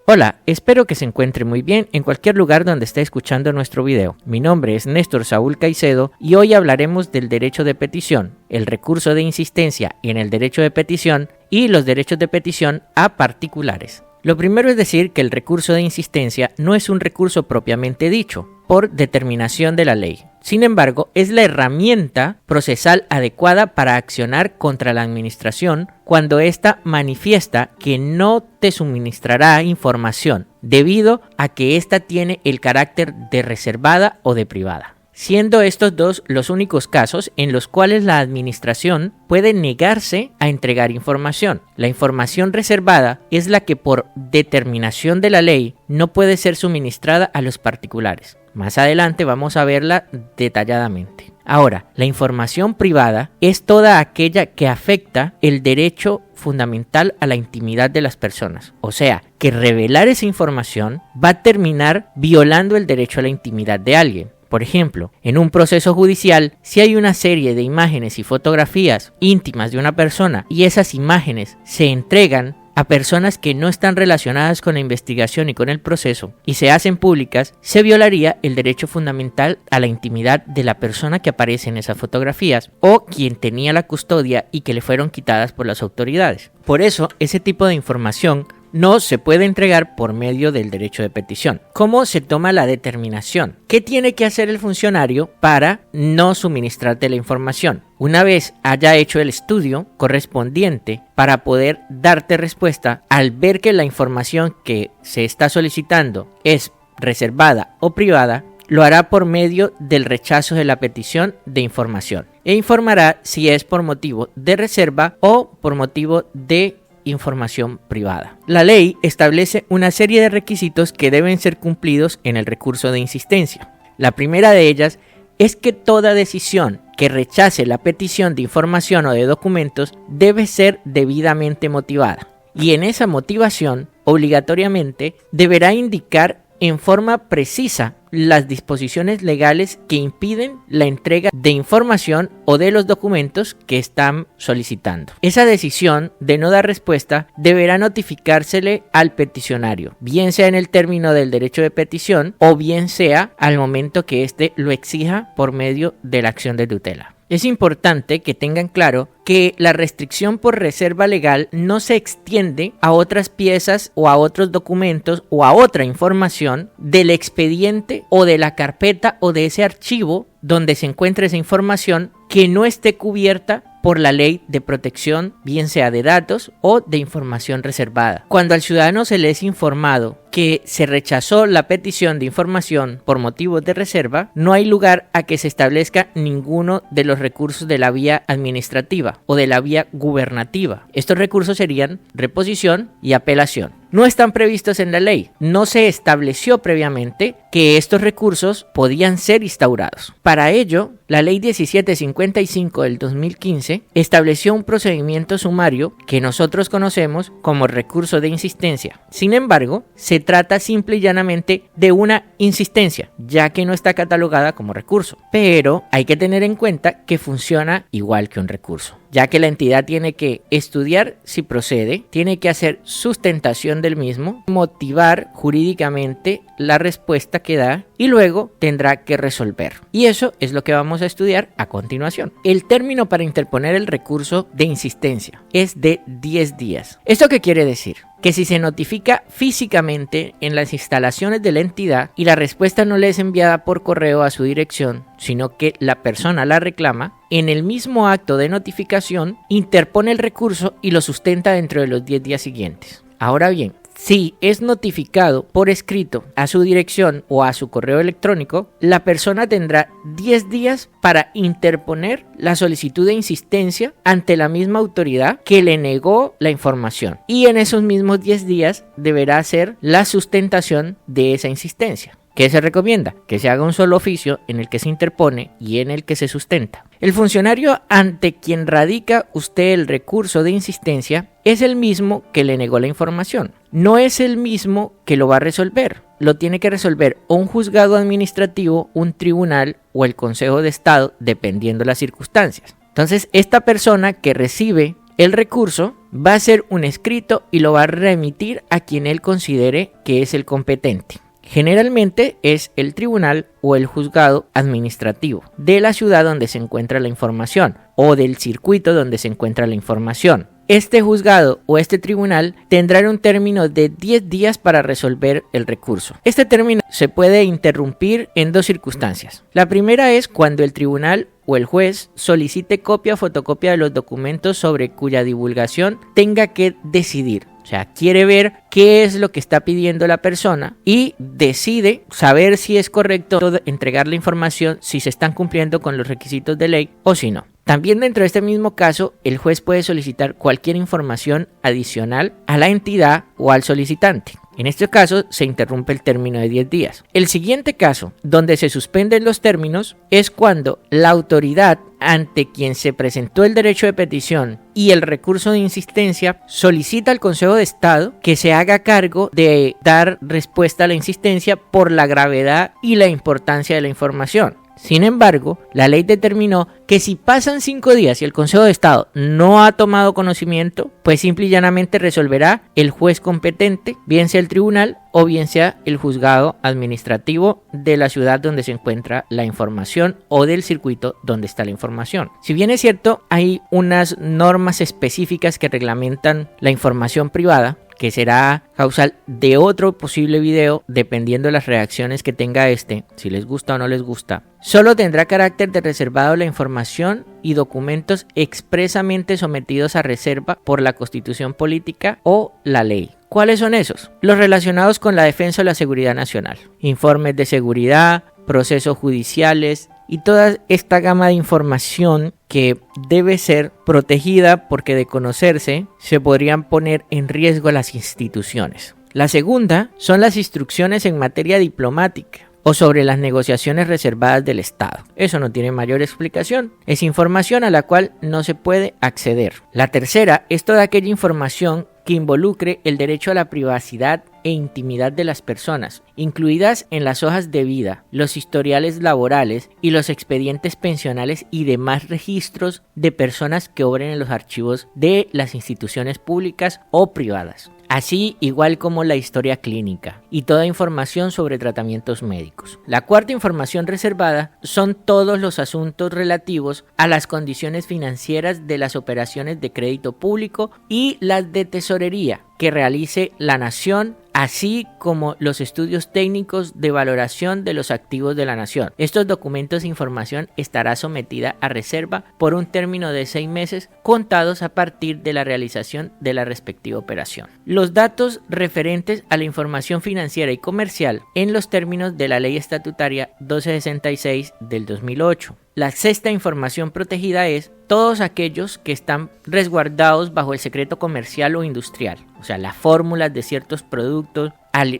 Hola, espero que se encuentre muy bien en cualquier lugar donde esté escuchando nuestro video. Mi nombre es Néstor Saúl Caicedo y hoy hablaremos del derecho de petición, el recurso de insistencia en el derecho de petición y los derechos de petición a particulares. Lo primero es decir que el recurso de insistencia no es un recurso propiamente dicho, por determinación de la ley. Sin embargo, es la herramienta procesal adecuada para accionar contra la administración cuando ésta manifiesta que no te suministrará información debido a que ésta tiene el carácter de reservada o de privada, siendo estos dos los únicos casos en los cuales la administración puede negarse a entregar información. La información reservada es la que por determinación de la ley no puede ser suministrada a los particulares. Más adelante vamos a verla detalladamente. Ahora, la información privada es toda aquella que afecta el derecho fundamental a la intimidad de las personas. O sea, que revelar esa información va a terminar violando el derecho a la intimidad de alguien. Por ejemplo, en un proceso judicial, si hay una serie de imágenes y fotografías íntimas de una persona y esas imágenes se entregan a personas que no están relacionadas con la investigación y con el proceso y se hacen públicas, se violaría el derecho fundamental a la intimidad de la persona que aparece en esas fotografías o quien tenía la custodia y que le fueron quitadas por las autoridades. Por eso, ese tipo de información no se puede entregar por medio del derecho de petición. ¿Cómo se toma la determinación? ¿Qué tiene que hacer el funcionario para no suministrarte la información? Una vez haya hecho el estudio correspondiente para poder darte respuesta, al ver que la información que se está solicitando es reservada o privada, lo hará por medio del rechazo de la petición de información e informará si es por motivo de reserva o por motivo de información privada. La ley establece una serie de requisitos que deben ser cumplidos en el recurso de insistencia. La primera de ellas es que toda decisión que rechace la petición de información o de documentos debe ser debidamente motivada. Y en esa motivación, obligatoriamente, deberá indicar en forma precisa las disposiciones legales que impiden la entrega de información o de los documentos que están solicitando. Esa decisión de no dar respuesta deberá notificársele al peticionario, bien sea en el término del derecho de petición o bien sea al momento que éste lo exija por medio de la acción de tutela. Es importante que tengan claro que la restricción por reserva legal no se extiende a otras piezas o a otros documentos o a otra información del expediente o de la carpeta o de ese archivo donde se encuentre esa información que no esté cubierta por la ley de protección, bien sea de datos o de información reservada. Cuando al ciudadano se le es informado que se rechazó la petición de información por motivos de reserva, no hay lugar a que se establezca ninguno de los recursos de la vía administrativa o de la vía gubernativa. Estos recursos serían reposición y apelación. No están previstos en la ley. No se estableció previamente que estos recursos podían ser instaurados. Para ello, la Ley 1755 del 2015 estableció un procedimiento sumario que nosotros conocemos como recurso de insistencia. Sin embargo, se trata simple y llanamente de una insistencia, ya que no está catalogada como recurso. Pero hay que tener en cuenta que funciona igual que un recurso, ya que la entidad tiene que estudiar si procede, tiene que hacer sustentación del mismo, motivar jurídicamente la respuesta que da y luego tendrá que resolver. Y eso es lo que vamos a estudiar a continuación. El término para interponer el recurso de insistencia es de 10 días. ¿Esto qué quiere decir? Que si se notifica físicamente en las instalaciones de la entidad y la respuesta no le es enviada por correo a su dirección, sino que la persona la reclama, en el mismo acto de notificación interpone el recurso y lo sustenta dentro de los 10 días siguientes. Ahora bien, si es notificado por escrito a su dirección o a su correo electrónico, la persona tendrá 10 días para interponer la solicitud de insistencia ante la misma autoridad que le negó la información. Y en esos mismos 10 días deberá hacer la sustentación de esa insistencia. ¿Qué se recomienda? Que se haga un solo oficio en el que se interpone y en el que se sustenta. El funcionario ante quien radica usted el recurso de insistencia es el mismo que le negó la información. No es el mismo que lo va a resolver. Lo tiene que resolver o un juzgado administrativo, un tribunal o el Consejo de Estado, dependiendo de las circunstancias. Entonces, esta persona que recibe el recurso va a hacer un escrito y lo va a remitir a quien él considere que es el competente. Generalmente es el tribunal o el juzgado administrativo de la ciudad donde se encuentra la información o del circuito donde se encuentra la información. Este juzgado o este tribunal tendrá un término de 10 días para resolver el recurso. Este término se puede interrumpir en dos circunstancias. La primera es cuando el tribunal o el juez solicite copia o fotocopia de los documentos sobre cuya divulgación tenga que decidir. O sea, quiere ver qué es lo que está pidiendo la persona y decide saber si es correcto entregar la información, si se están cumpliendo con los requisitos de ley o si no. También dentro de este mismo caso, el juez puede solicitar cualquier información adicional a la entidad o al solicitante. En este caso, se interrumpe el término de 10 días. El siguiente caso, donde se suspenden los términos, es cuando la autoridad ante quien se presentó el derecho de petición y el recurso de insistencia solicita al Consejo de Estado que se haga cargo de dar respuesta a la insistencia por la gravedad y la importancia de la información. Sin embargo, la ley determinó que si pasan 5 días y el Consejo de Estado no ha tomado conocimiento, pues simple y llanamente resolverá el juez competente, bien sea el tribunal o bien sea el juzgado administrativo de la ciudad donde se encuentra la información o del circuito donde está la información. Si bien es cierto, hay unas normas específicas que reglamentan la información privada, que será causal de otro posible video dependiendo de las reacciones que tenga si les gusta o no les gusta. Solo tendrá carácter de reservado la información y documentos expresamente sometidos a reserva por la Constitución Política o la ley. ¿Cuáles son esos? Los relacionados con la defensa o la seguridad nacional, informes de seguridad, procesos judiciales y toda esta gama de información que debe ser protegida porque de conocerse se podrían poner en riesgo las instituciones. La segunda son las instrucciones en materia diplomática o sobre las negociaciones reservadas del Estado. Eso no tiene mayor explicación. Es información a la cual no se puede acceder. La tercera es toda aquella información que involucre el derecho a la privacidad e intimidad de las personas, incluidas en las hojas de vida, los historiales laborales y los expedientes pensionales y demás registros de personas que obren en los archivos de las instituciones públicas o privadas. Así igual como la historia clínica y toda información sobre tratamientos médicos. La cuarta información reservada son todos los asuntos relativos a las condiciones financieras de las operaciones de crédito público y las de tesorería que realice la nación, así como los estudios técnicos de valoración de los activos de la nación. Estos documentos e información estará sometida a reserva por un término de 6 meses contados a partir de la realización de la respectiva operación. Los datos referentes a la información financiera y comercial en los términos de la Ley Estatutaria 1266 del 2008. La sexta información protegida es todos aquellos que están resguardados bajo el secreto comercial o industrial, o sea, las fórmulas de ciertos productos,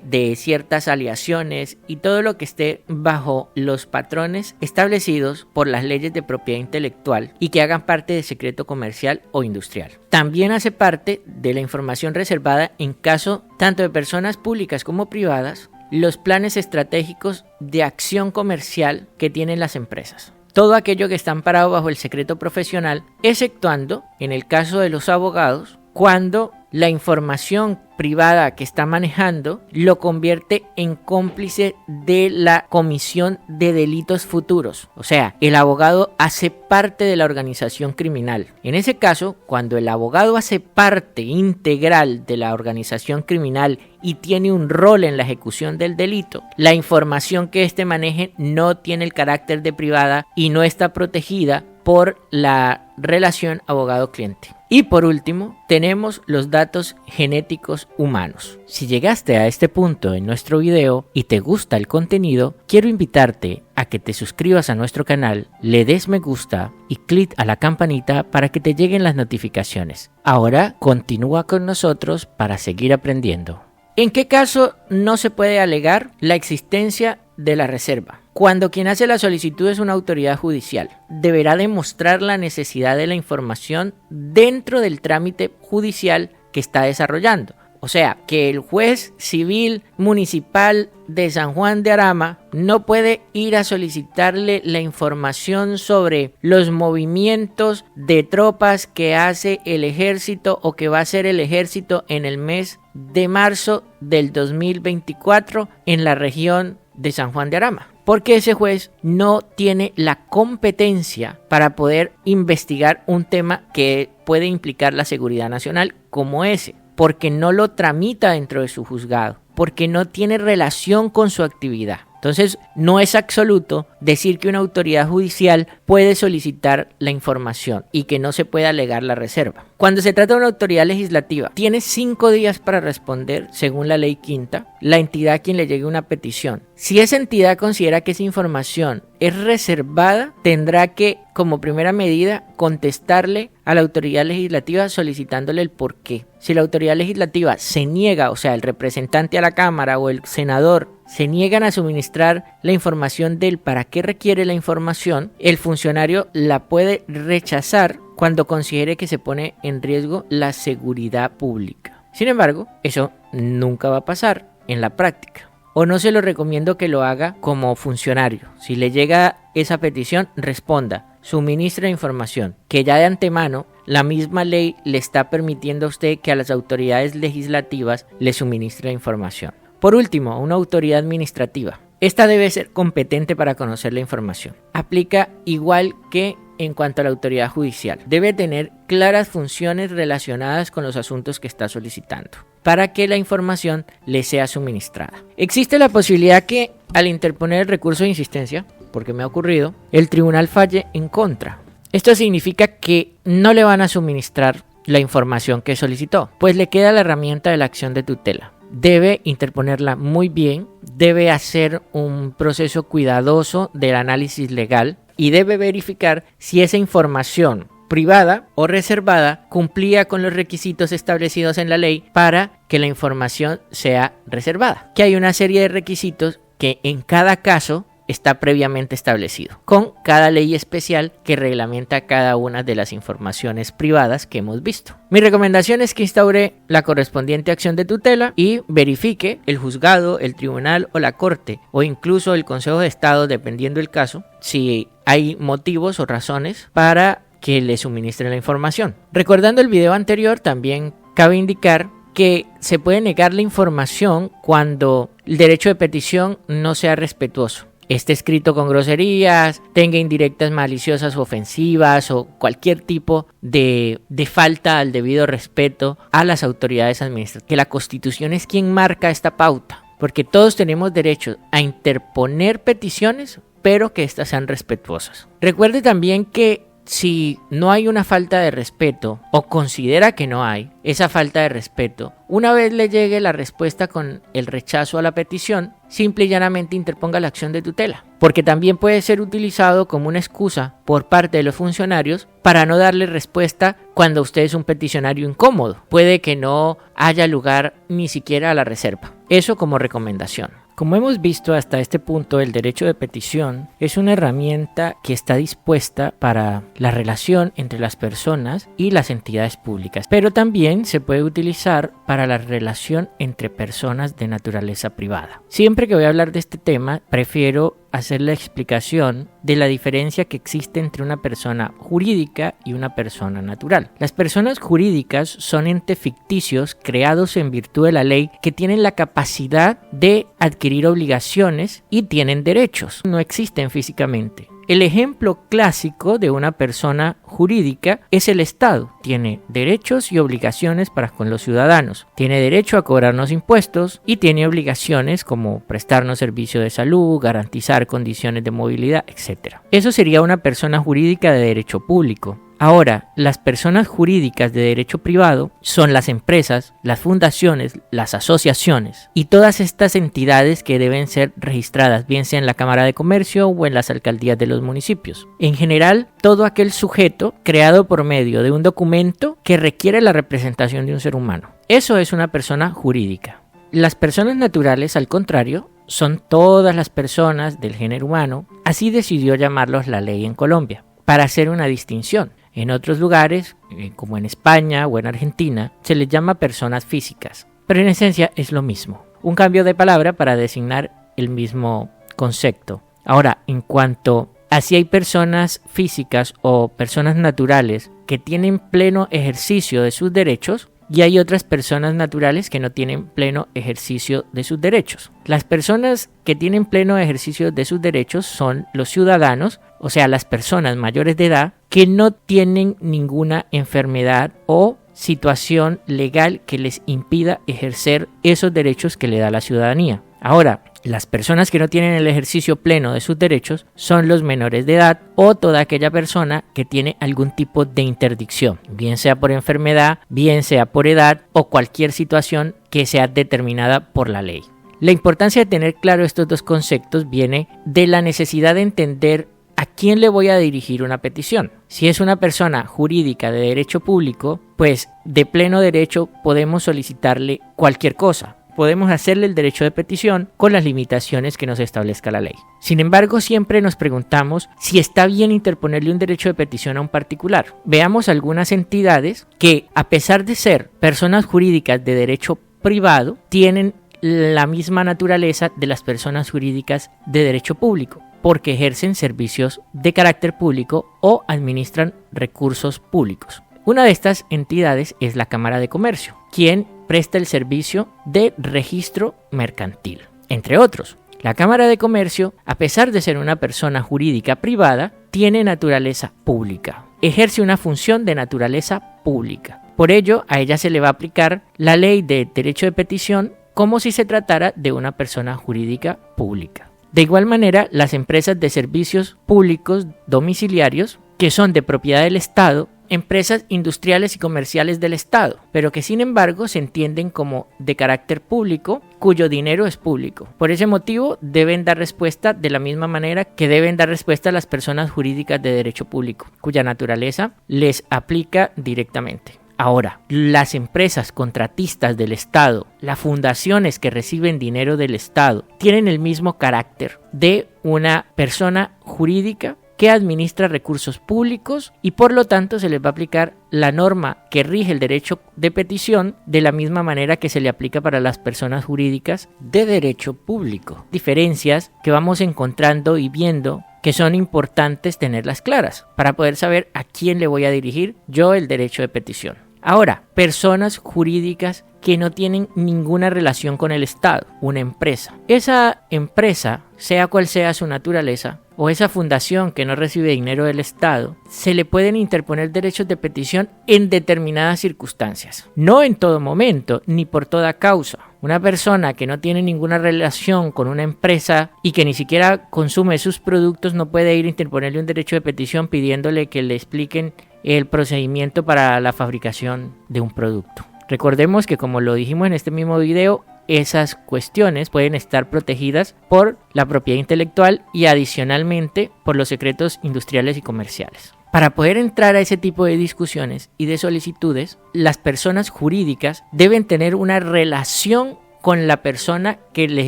de ciertas aleaciones y todo lo que esté bajo los patrones establecidos por las leyes de propiedad intelectual y que hagan parte del secreto comercial o industrial. También hace parte de la información reservada en caso tanto de personas públicas como privadas, los planes estratégicos de acción comercial que tienen las empresas. Todo aquello que está amparado bajo el secreto profesional, exceptuando, en el caso de los abogados, cuando la información privada que está manejando lo convierte en cómplice de la comisión de delitos futuros. O sea, el abogado hace parte de la organización criminal. En ese caso, cuando el abogado hace parte integral de la organización criminal y tiene un rol en la ejecución del delito, la información que éste maneje no tiene el carácter de privada y no está protegida por la relación abogado-cliente. Y por último, tenemos los datos genéticos humanos. Si llegaste a este punto en nuestro video y te gusta el contenido, quiero invitarte a que te suscribas a nuestro canal, le des me gusta y clic a la campanita para que te lleguen las notificaciones. Ahora continúa con nosotros para seguir aprendiendo. ¿En qué caso no se puede alegar la existencia de la reserva? Cuando quien hace la solicitud es una autoridad judicial, deberá demostrar la necesidad de la información dentro del trámite judicial que está desarrollando. O sea, que el juez civil municipal de San Juan de Arama no puede ir a solicitarle la información sobre los movimientos de tropas que hace el ejército o que va a hacer el ejército en el mes de marzo del 2024 en la región de San Juan de Arama, porque ese juez no tiene la competencia para poder investigar un tema que puede implicar la seguridad nacional como ese, porque no lo tramita dentro de su juzgado, porque no tiene relación con su actividad. Entonces, no es absoluto decir que una autoridad judicial puede solicitar la información y que no se puede alegar la reserva. Cuando se trata de una autoridad legislativa, tiene 5 días para responder, según la ley quinta, la entidad a quien le llegue una petición. Si esa entidad considera que esa información es reservada, tendrá que, como primera medida, contestarle a la autoridad legislativa solicitándole el porqué. Si la autoridad legislativa se niega, o sea, el representante a la Cámara o el senador, se niegan a suministrar la información del para qué requiere la información, el funcionario la puede rechazar cuando considere que se pone en riesgo la seguridad pública. Sin embargo, eso nunca va a pasar en la práctica. O no se lo recomiendo que lo haga como funcionario. Si le llega esa petición, responda, suministre información, que ya de antemano la misma ley le está permitiendo a usted que a las autoridades legislativas le suministre información. Por último, una autoridad administrativa. Esta debe ser competente para conocer la información. Aplica igual que en cuanto a la autoridad judicial. Debe tener claras funciones relacionadas con los asuntos que está solicitando para que la información le sea suministrada. Existe la posibilidad que al interponer el recurso de insistencia, porque me ha ocurrido, el tribunal falle en contra. Esto significa que no le van a suministrar la información que solicitó, pues le queda la herramienta de la acción de tutela. Debe interponerla muy bien, debe hacer un proceso cuidadoso del análisis legal y debe verificar si esa información privada o reservada cumplía con los requisitos establecidos en la ley para que la información sea reservada. Que hay una serie de requisitos que en cada caso está previamente establecido, con cada ley especial que reglamenta cada una de las informaciones privadas que hemos visto. Mi recomendación es que instaure la correspondiente acción de tutela y verifique el juzgado, el tribunal o la corte o incluso el Consejo de Estado, dependiendo del caso, si hay motivos o razones para que le suministren la información. Recordando el video anterior, también cabe indicar que se puede negar la información cuando el derecho de petición no sea respetuoso. Esté escrito con groserías, tenga indirectas maliciosas o ofensivas o cualquier tipo de falta al debido respeto a las autoridades administrativas. Que la Constitución es quien marca esta pauta, porque todos tenemos derecho a interponer peticiones, pero que éstas sean respetuosas. Recuerde también que si no hay una falta de respeto o considera que no hay esa falta de respeto, una vez le llegue la respuesta con el rechazo a la petición, simple y llanamente interponga la acción de tutela, porque también puede ser utilizado como una excusa por parte de los funcionarios para no darle respuesta cuando usted es un peticionario incómodo. Puede que no haya lugar ni siquiera a la reserva. Eso como recomendación. Como hemos visto hasta este punto, el derecho de petición es una herramienta que está dispuesta para la relación entre las personas y las entidades públicas, pero también se puede utilizar para la relación entre personas de naturaleza privada. Siempre que voy a hablar de este tema, prefiero hacer la explicación de la diferencia que existe entre una persona jurídica y una persona natural. Las personas jurídicas son entes ficticios creados en virtud de la ley que tienen la capacidad de adquirir obligaciones y tienen derechos. No existen físicamente. El ejemplo clásico de una persona jurídica es el Estado. Tiene derechos y obligaciones para con los ciudadanos. Tiene derecho a cobrarnos impuestos y tiene obligaciones como prestarnos servicio de salud, garantizar condiciones de movilidad, etc. Eso sería una persona jurídica de derecho público. Ahora, las personas jurídicas de derecho privado son las empresas, las fundaciones, las asociaciones y todas estas entidades que deben ser registradas, bien sea en la Cámara de Comercio o en las alcaldías de los municipios. En general, todo aquel sujeto creado por medio de un documento que requiere la representación de un ser humano. Eso es una persona jurídica. Las personas naturales, al contrario, son todas las personas del género humano, así decidió llamarlos la ley en Colombia, para hacer una distinción. En otros lugares, como en España o en Argentina, se les llama personas físicas. pero en esencia es lo mismo. Un cambio de palabra para designar el mismo concepto. Ahora, en cuanto a si hay personas físicas o personas naturales que tienen pleno ejercicio de sus derechos, y hay otras personas naturales que no tienen pleno ejercicio de sus derechos. Las personas que tienen pleno ejercicio de sus derechos son los ciudadanos, o sea, las personas mayores de edad que no tienen ninguna enfermedad o situación legal que les impida ejercer esos derechos que le da la ciudadanía. Ahora, las personas que no tienen el ejercicio pleno de sus derechos son los menores de edad o toda aquella persona que tiene algún tipo de interdicción, bien sea por enfermedad, bien sea por edad o cualquier situación que sea determinada por la ley. La importancia de tener claro estos dos conceptos viene de la necesidad de entender a quién le voy a dirigir una petición. Si es una persona jurídica de derecho público, pues de pleno derecho podemos solicitarle cualquier cosa. Podemos hacerle el derecho de petición con las limitaciones que nos establezca la ley. Sin embargo, siempre nos preguntamos si está bien interponerle un derecho de petición a un particular. Veamos algunas entidades que, a pesar de ser personas jurídicas de derecho privado, tienen la misma naturaleza de las personas jurídicas de derecho público, porque ejercen servicios de carácter público o administran recursos públicos. Una de estas entidades es la Cámara de Comercio, quien presta el servicio de registro mercantil, entre otros. La Cámara de Comercio, a pesar de ser una persona jurídica privada, tiene naturaleza pública, ejerce una función de naturaleza pública. Por ello, a ella se le va a aplicar la ley de derecho de petición como si se tratara de una persona jurídica pública. De igual manera, las empresas de servicios públicos domiciliarios, que son de propiedad del Estado, empresas industriales y comerciales del Estado, pero que sin embargo se entienden como de carácter público, cuyo dinero es público. Por ese motivo deben dar respuesta de la misma manera que deben dar respuesta a las personas jurídicas de derecho público, cuya naturaleza les aplica directamente. Ahora, las empresas contratistas del Estado, las fundaciones que reciben dinero del Estado, tienen el mismo carácter de una persona jurídica que administra recursos públicos y por lo tanto se les va a aplicar la norma que rige el derecho de petición de la misma manera que se le aplica para las personas jurídicas de derecho público. Diferencias que vamos encontrando y viendo que son importantes tenerlas claras para poder saber a quién le voy a dirigir yo el derecho de petición. Ahora, personas jurídicas que no tienen ninguna relación con el Estado, una empresa. Esa empresa, sea cual sea su naturaleza, o esa fundación que no recibe dinero del Estado, se le pueden interponer derechos de petición en determinadas circunstancias. No en todo momento, ni por toda causa. Una persona que no tiene ninguna relación con una empresa y que ni siquiera consume sus productos no puede ir a interponerle un derecho de petición pidiéndole que le expliquen el procedimiento para la fabricación de un producto. Recordemos que, como lo dijimos en este mismo video, esas cuestiones pueden estar protegidas por la propiedad intelectual y adicionalmente por los secretos industriales y comerciales. Para poder entrar a ese tipo de discusiones y de solicitudes, las personas jurídicas deben tener una relación con la persona que les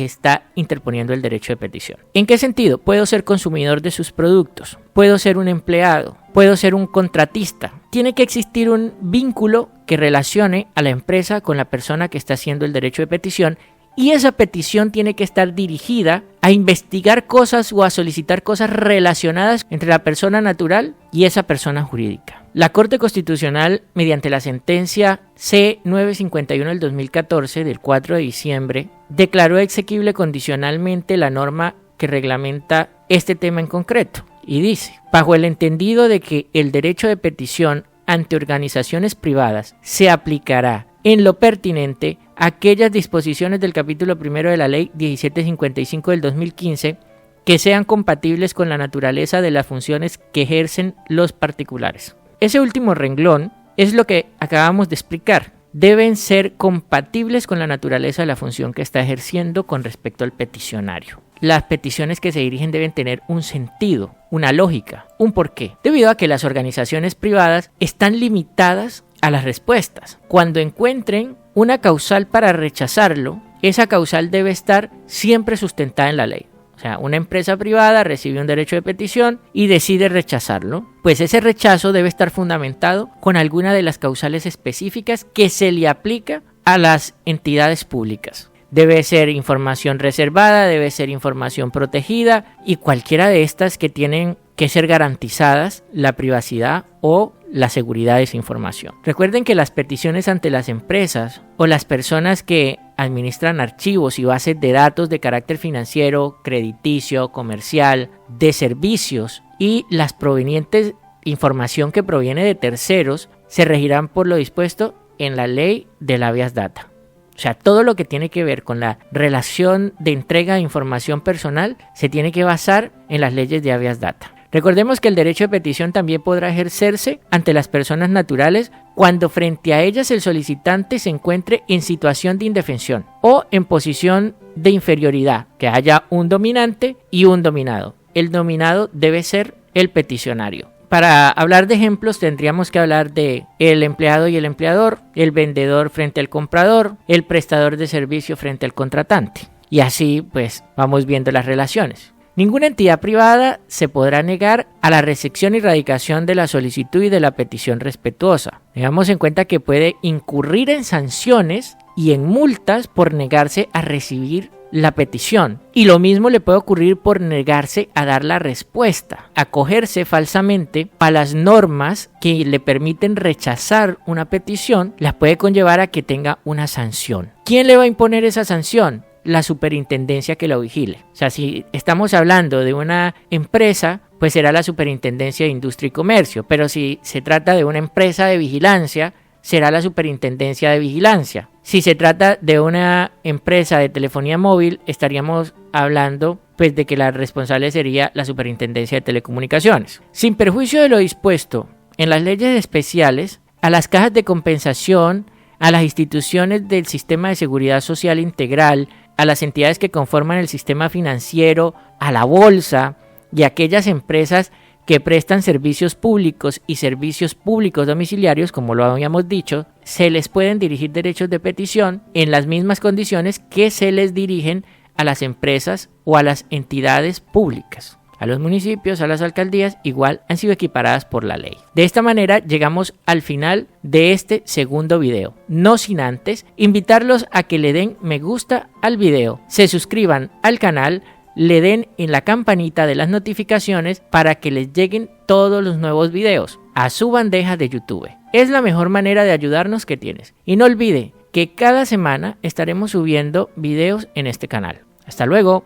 está interponiendo el derecho de petición. ¿En qué sentido? Puedo ser consumidor de sus productos, puedo ser un empleado, puedo ser un contratista. Tiene que existir un vínculo que relacione a la empresa con la persona que está haciendo el derecho de petición y esa petición tiene que estar dirigida a investigar cosas o a solicitar cosas relacionadas entre la persona natural y esa persona jurídica. La Corte Constitucional, mediante la sentencia C-951 del 2014, del 4 de diciembre, declaró exequible condicionalmente la norma que reglamenta este tema en concreto. Y dice, bajo el entendido de que el derecho de petición ante organizaciones privadas se aplicará en lo pertinente a aquellas disposiciones del capítulo primero de la Ley 1755 del 2015 que sean compatibles con la naturaleza de las funciones que ejercen los particulares. Ese último renglón es lo que acabamos de explicar. Deben ser compatibles con la naturaleza de la función que está ejerciendo con respecto al peticionario. Las peticiones que se dirigen deben tener un sentido, una lógica, un porqué, debido a que las organizaciones privadas están limitadas a las respuestas. Cuando encuentren una causal para rechazarlo, esa causal debe estar siempre sustentada en la ley. O sea, una empresa privada recibe un derecho de petición y decide rechazarlo, pues ese rechazo debe estar fundamentado con alguna de las causales específicas que se le aplica a las entidades públicas. Debe ser información reservada, debe ser información protegida y cualquiera de estas que tienen que ser garantizadas la privacidad o la seguridad de esa información. Recuerden que las peticiones ante las empresas o las personas que administran archivos y bases de datos de carácter financiero, crediticio, comercial, de servicios y las provenientes información que proviene de terceros se regirán por lo dispuesto en la ley del habeas data. O sea, todo lo que tiene que ver con la relación de entrega de información personal se tiene que basar en las leyes de habeas data. Recordemos que el derecho de petición también podrá ejercerse ante las personas naturales cuando frente a ellas el solicitante se encuentre en situación de indefensión o en posición de inferioridad, que haya un dominante y un dominado. El dominado debe ser el peticionario. Para hablar de ejemplos tendríamos que hablar de el empleado y el empleador, el vendedor frente al comprador, el prestador de servicio frente al contratante. Y así pues vamos viendo las relaciones. Ninguna entidad privada se podrá negar a la recepción y radicación de la solicitud y de la petición respetuosa. Tengamos en cuenta que puede incurrir en sanciones y en multas por negarse a recibir la petición. Y lo mismo le puede ocurrir por negarse a dar la respuesta. Acogerse falsamente a las normas que le permiten rechazar una petición las puede conllevar a que tenga una sanción. ¿Quién le va a imponer esa sanción? La superintendencia que lo vigile. O sea, si estamos hablando de una empresa, pues será la Superintendencia de Industria y Comercio, pero si se trata de una empresa de vigilancia, será la Superintendencia de Vigilancia. Si se trata de una empresa de telefonía móvil, estaríamos hablando pues de que la responsable sería la Superintendencia de Telecomunicaciones. Sin perjuicio de lo dispuesto en las leyes especiales, a las cajas de compensación, a las instituciones del Sistema de Seguridad Social Integral, a las entidades que conforman el sistema financiero, a la bolsa y a aquellas empresas que prestan servicios públicos y servicios públicos domiciliarios, como lo habíamos dicho, se les pueden dirigir derechos de petición en las mismas condiciones que se les dirigen a las empresas o a las entidades públicas. A los municipios, a las alcaldías, igual han sido equiparadas por la ley. De esta manera llegamos al final de este segundo video. No sin antes invitarlos a que le den me gusta al video, se suscriban al canal, le den en la campanita de las notificaciones para que les lleguen todos los nuevos videos a su bandeja de YouTube. Es la mejor manera de ayudarnos que tienes. Y no olvide que cada semana estaremos subiendo videos en este canal. Hasta luego.